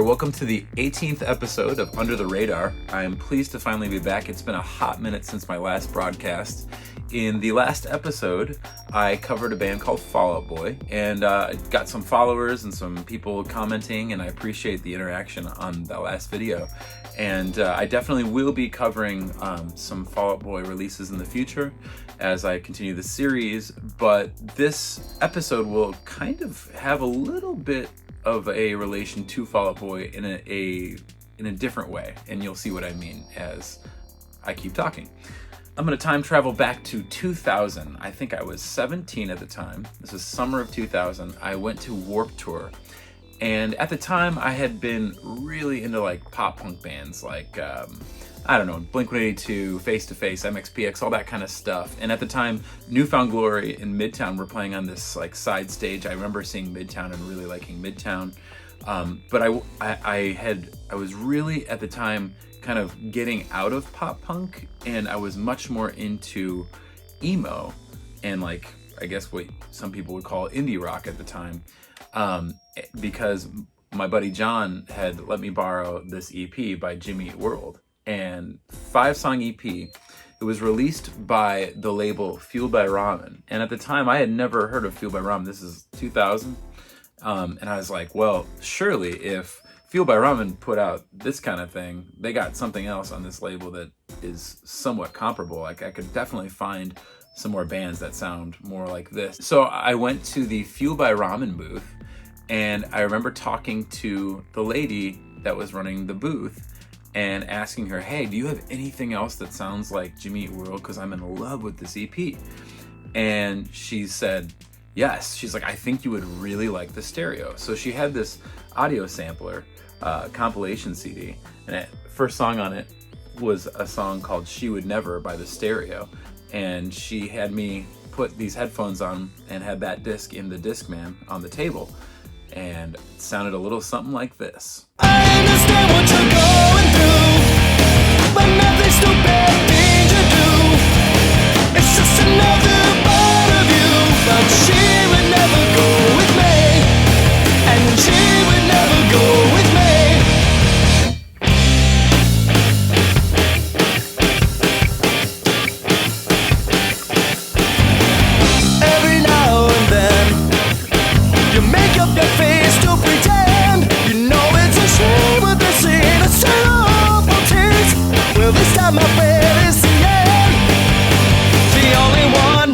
there, welcome to the 18th episode of Under the Radar. I am pleased to finally be back. It's been a hot minute since my last broadcast. In the last episode, I covered a band called Fall Out Boy, and got some followers and some people commenting, and I appreciate the interaction on that last video. And I definitely will be covering some Fall Out Boy releases in the future as I continue the series, but this episode will kind of have a little bit of a relation to Fall Out Boy in a different way, and you'll see what I mean as I keep talking. I'm going to time travel back to 2000. I think I was 17 at the time. This is summer of 2000. I went to Warped Tour, and at the time I had been really into like pop punk bands like I don't know, Blink-182, Face to Face, MXPX, all that kind of stuff. And at the time, Newfound Glory in Midtown were playing on this like side stage. I remember seeing Midtown and really liking Midtown. But I was really at the time kind of getting out of pop punk, and I was much more into emo and like I guess what some people would call indie rock at the time, because my buddy John had let me borrow this EP by Jimmy Eat World. And 5-song EP. It was released by the label Fueled by Ramen. And at the time, I had never heard of Fueled by Ramen. This is 2000. And I was like, well, surely if Fueled by Ramen put out this kind of thing, they got something else on this label that is somewhat comparable. Like I could definitely find some more bands that sound more like this. So I went to the Fueled by Ramen booth, and I remember talking to the lady that was running the booth and asking her, hey, do you have anything else that sounds like Jimmy Eat World? Because I'm in love with this EP. And she said, yes. She's like, I think you would really like the stereo. So she had this audio sampler, compilation CD, and first song on it was a song called She Would Never by the Stereo. And she had me put these headphones on and had that disc in the Discman on the table. And it sounded a little something like this. I understand what you're going through, but nothing's too bad thing to do. It's just another part of you, but she would never go with me, and she would never go with me. Every now and then you make up your face to pretend. You know it's a shame what they're saying. It's an awful taste. Well, this time my friend is the end. The only one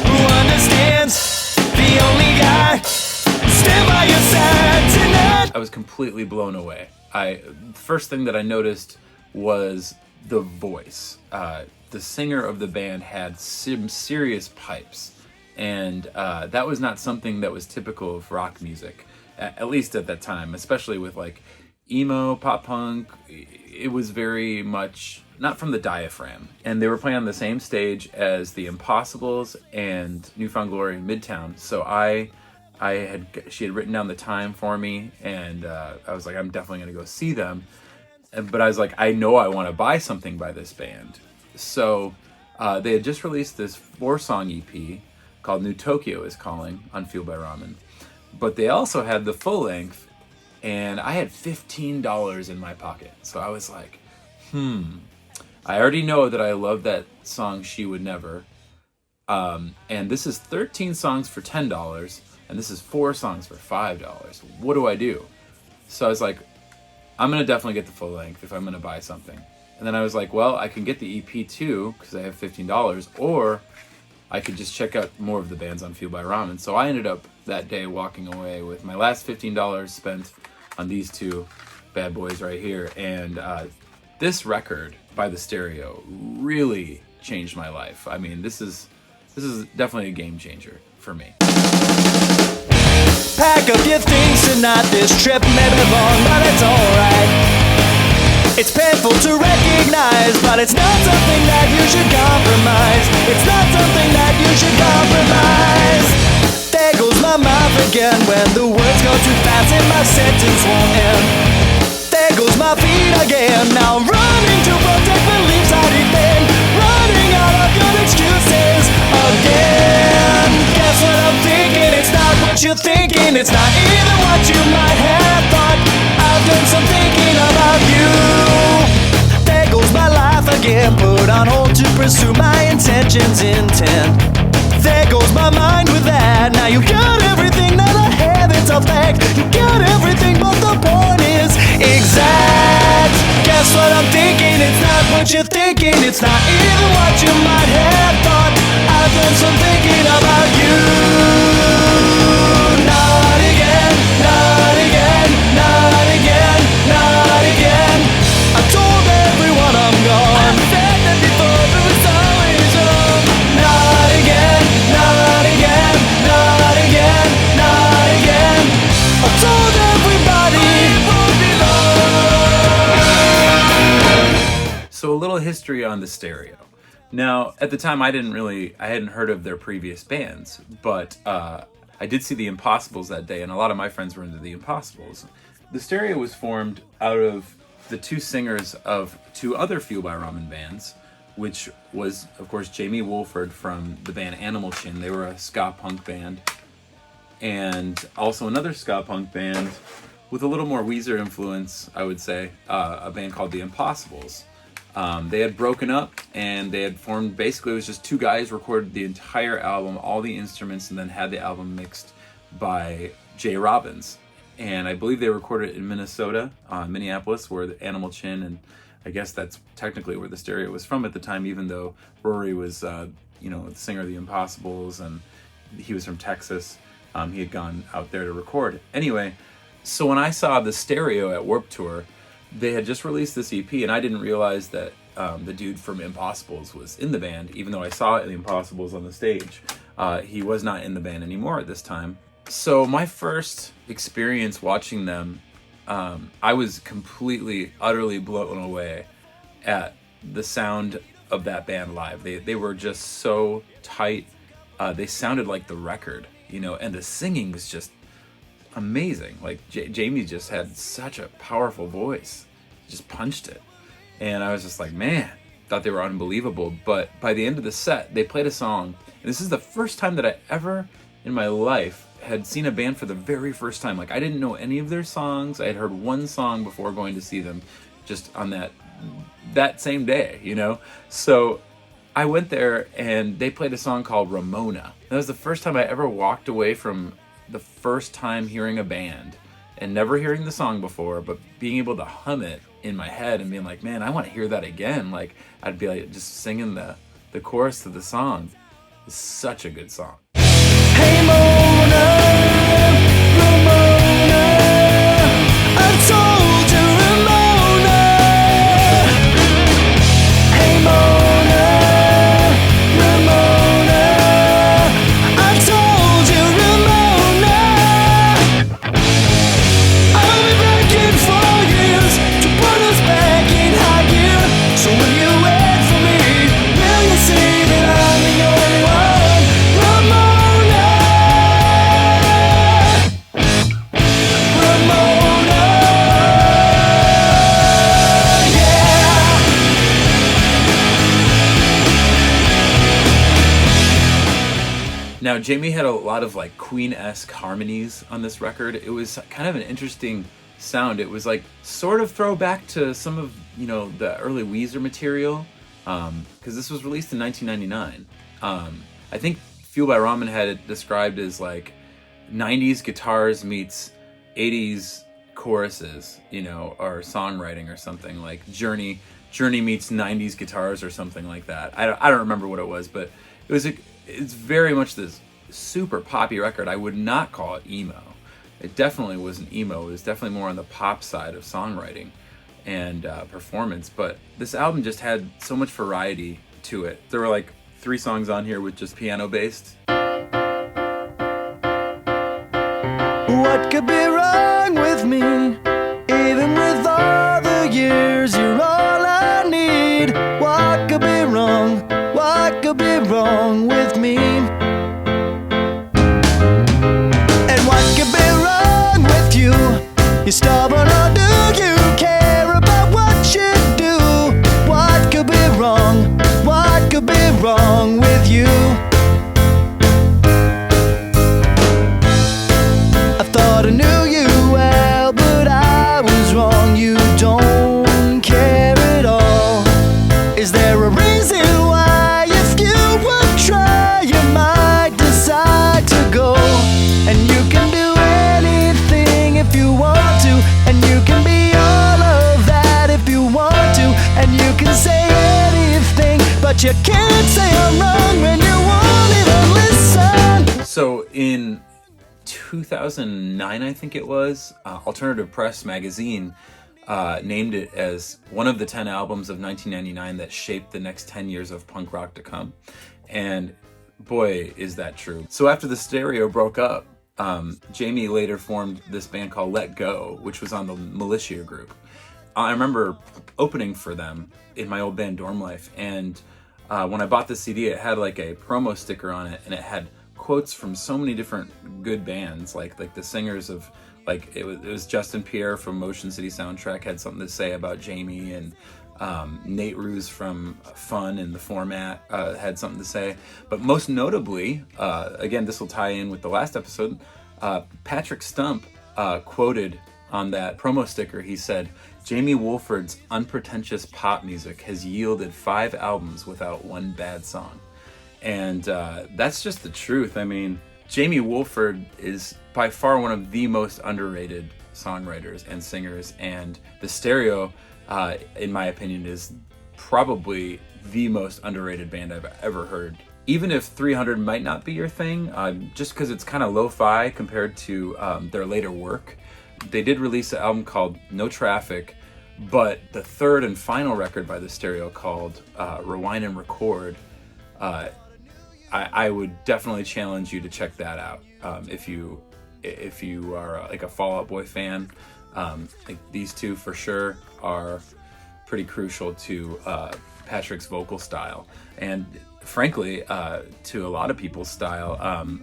who understands. The only guy who stand by your side tonight. I was completely blown away. The first thing that I noticed was the voice. The singer of the band had some serious pipes. And that was not something that was typical of rock music, at least at that time, especially with like emo, pop punk. It was very much not from the diaphragm. And they were playing on the same stage as the Impossibles and Newfound Glory in Midtown. So she had written down the time for me, and I was like, I'm definitely going to go see them. But I was like, I know I want to buy something by this band. So they had just released this 4-song EP called New Tokyo is Calling on Fueled by Ramen. But they also had the full length, and I had $15 in my pocket. So I was like, I already know that I love that song She Would Never. And this is 13 songs for $10, and this is 4 songs for $5. What do I do? So I was like, I'm going to definitely get the full length if I'm going to buy something. And then I was like, well, I can get the EP too, because I have $15, or I could just check out more of the bands on Fueled by Ramen. So I ended up that day walking away with my last $15 spent on these two bad boys right here. And this record by the Stereo really changed my life. I mean, this is definitely a game changer for me. Pack up your things tonight. This trip may be long, but it's alright. It's painful to recognize, but it's not something that you should compromise. It's not something that you should compromise. There goes my mouth again when the words go too fast and my sentence won't end. There goes my feet again, now I'm running to protect beliefs I defend. Running out of good excuses again. Guess what I'm thinking? It's not what you're thinking. It's not even what you might have thought. I've done put on hold to pursue my intentions intent. There goes my mind with that. Now you got everything that I have, it's a fact. You got everything, but the point is exact. Guess what I'm thinking? It's not what you're thinking. It's not even what you might have thought. I've done some thinking about you. Not again, not again, not again, not again. I told everyone I'm gone. I said that before, but it was always wrong. Not again, not again, not again, not again. I told everybody it won't be long. So a little history on the Stereo. Now, at the time, I hadn't heard of their previous bands, but I did see the Impossibles that day, and a lot of my friends were into the Impossibles. The Stereo was formed out of the two singers of two other Fueled by Ramen bands, which was, of course, Jamie Wolford from the band Animal Chin. They were a ska punk band. And also another ska punk band with a little more Weezer influence, I would say, a band called the Impossibles. They had broken up and they had formed, basically it was just two guys recorded the entire album, all the instruments, and then had the album mixed by Jay Robbins. And I believe they recorded it in Minnesota, Minneapolis, where the Animal Chin, and I guess that's technically where the Stereo was from at the time, even though Rory was, the singer of the Impossibles, and he was from Texas. He had gone out there to record. Anyway, so when I saw the Stereo at Warped Tour, they had just released this EP, and I didn't realize that the dude from Impossibles was in the band, even though I saw the Impossibles on the stage. He was not in the band anymore at this time. So my first experience watching them, I was completely, utterly blown away at the sound of that band live. They were just so tight. They sounded like the record, and the singing was just amazing. Like Jamie just had such a powerful voice, just punched it, and I was just like, man, thought they were unbelievable. But by the end of the set, they played a song, and this is the first time that I ever in my life had seen a band for the very first time. Like, I didn't know any of their songs. I had heard one song before going to see them, just on that same day, So I went there and they played a song called Ramona. That was the first time I ever walked away from the first time hearing a band and never hearing the song before, but being able to hum it in my head and being like, man, I want to hear that again. Like, I'd be like just singing the chorus to the song. It's such a good song. Hey Mona, Ramona, I told you Ramona. Hey Mona, Ramona, I told you Ramona. I've been begging for years to put us back in high gear. So will you wait for me? Will you see that I'm the only one? Ramona. Now, Jamie had a lot of like Queen-esque harmonies on this record. It was kind of an interesting sound. It was like sort of throwback to some of, the early Weezer material, because this was released in 1999. I think Fueled by Ramen had it described as like 90s guitars meets 80s choruses, or songwriting or something, like Journey meets 90s guitars or something like that. I don't remember what it was, but it's very much this super poppy record. I would not call it emo. It definitely wasn't emo. It was definitely more on the pop side of songwriting and performance. But this album just had so much variety to it. There were like 3 songs on here with just piano based. What could be wrong with me? Even with all the years, you're all I need. What could be wrong? What could be wrong with me? And what could be wrong with you? You're stubborn, or do you care about what you do? What could be wrong? What could be wrong with you? I thought I knew you well, but I was wrong. You don't care at all. Is there a reason but you can't say I'm wrong when you won't even listen. So in 2009, I think it was, Alternative Press magazine named it as one of the 10 albums of 1999 that shaped the next 10 years of punk rock to come. And boy, is that true. So after the Stereo broke up, Jamie later formed this band called Let Go, which was on the Militia group. I remember opening for them in my old band Dorm Life, and when I bought the CD, it had like a promo sticker on it, and it had quotes from so many different good bands, like the singers of, like, it was Justin Pierre from Motion City Soundtrack had something to say about Jamie, and Nate Ruse from Fun and The Format had something to say. But most notably, again, this will tie in with the last episode, Patrick Stump quoted on that promo sticker, he said, "Jamie Wolford's unpretentious pop music has yielded 5 albums without one bad song." And that's just the truth. I mean, Jamie Wolford is by far one of the most underrated songwriters and singers, and the Stereo, in my opinion, is probably the most underrated band I've ever heard. Even if 300 might not be your thing, just because it's kind of lo-fi compared to their later work, they did release an album called No Traffic, but the third and final record by the Stereo called Rewind and Record, I would definitely challenge you to check that out if you are like a Fall Out Boy fan. Like these two for sure are pretty crucial to Patrick's vocal style, and frankly to a lot of people's style.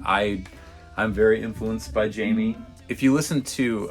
I'm very influenced by Jamie. If you listen to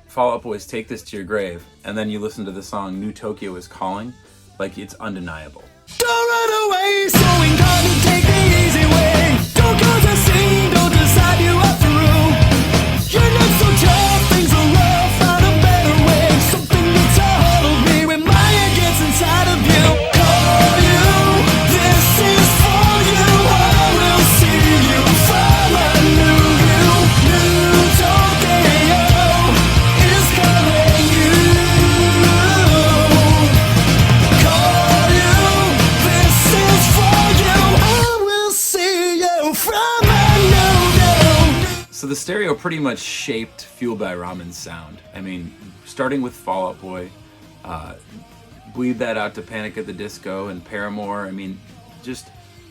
Fall Out Boy's Take This to Your Grave, and then you listen to the song New Tokyo is Calling, like, it's undeniable. Don't run away, so incarnate, take the easy way. Don't cause a scene, don't decide you are through. You're not so tough, things are rough, find a better way. Something gets a hold of me when Maya gets inside of you. Call you, this is for you. I will see you from a new view. New Tokyo is calling you. Call you, this is for you. I will see you from a new view. So the Stereo pretty much shaped Fueled by Ramen's sound. I mean, starting with Fall Out Boy, bleed that out to Panic at the Disco and Paramore. I mean, just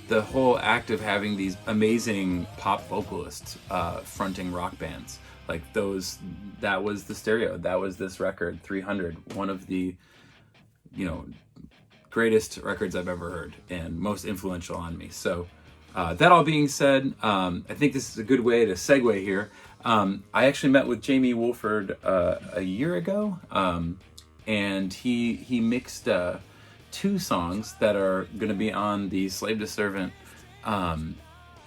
the whole act of having these amazing pop vocalists fronting rock bands. Like those, that was the Stereo. That was this record, 300, one of the, greatest records I've ever heard and most influential on me. So that all being said, I think this is a good way to segue here. I actually met with Jamie Wolford a year ago, and he mixed 2 songs that are going to be on the Slave to Servant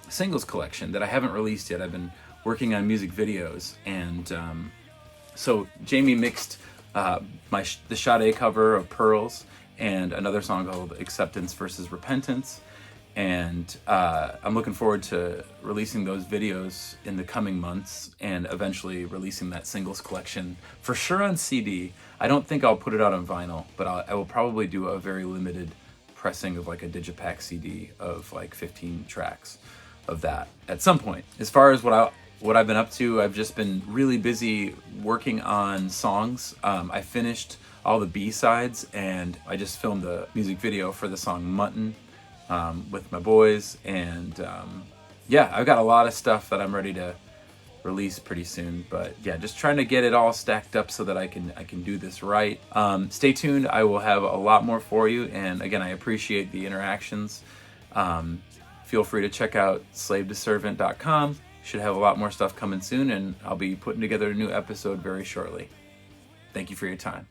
singles collection that I haven't released yet. I've been working on music videos, and so Jamie mixed the Sade cover of Pearls and another song called Acceptance versus Repentance. And I'm looking forward to releasing those videos in the coming months and eventually releasing that singles collection for sure on CD. I don't think I'll put it out on vinyl, but I will probably do a very limited pressing of like a digipack CD of like 15 tracks of that at some point. As far as what I've been up to, I've just been really busy working on songs. I finished all the B-sides, and I just filmed a music video for the song Mutton with my boys, and I've got a lot of stuff that I'm ready to release pretty soon, but yeah, just trying to get it all stacked up so that I can do this right. Stay tuned. I will have a lot more for you, and again, I appreciate the interactions. Feel free to check out slavetoservant.com. Should have a lot more stuff coming soon, and I'll be putting together a new episode very shortly. Thank you for your time.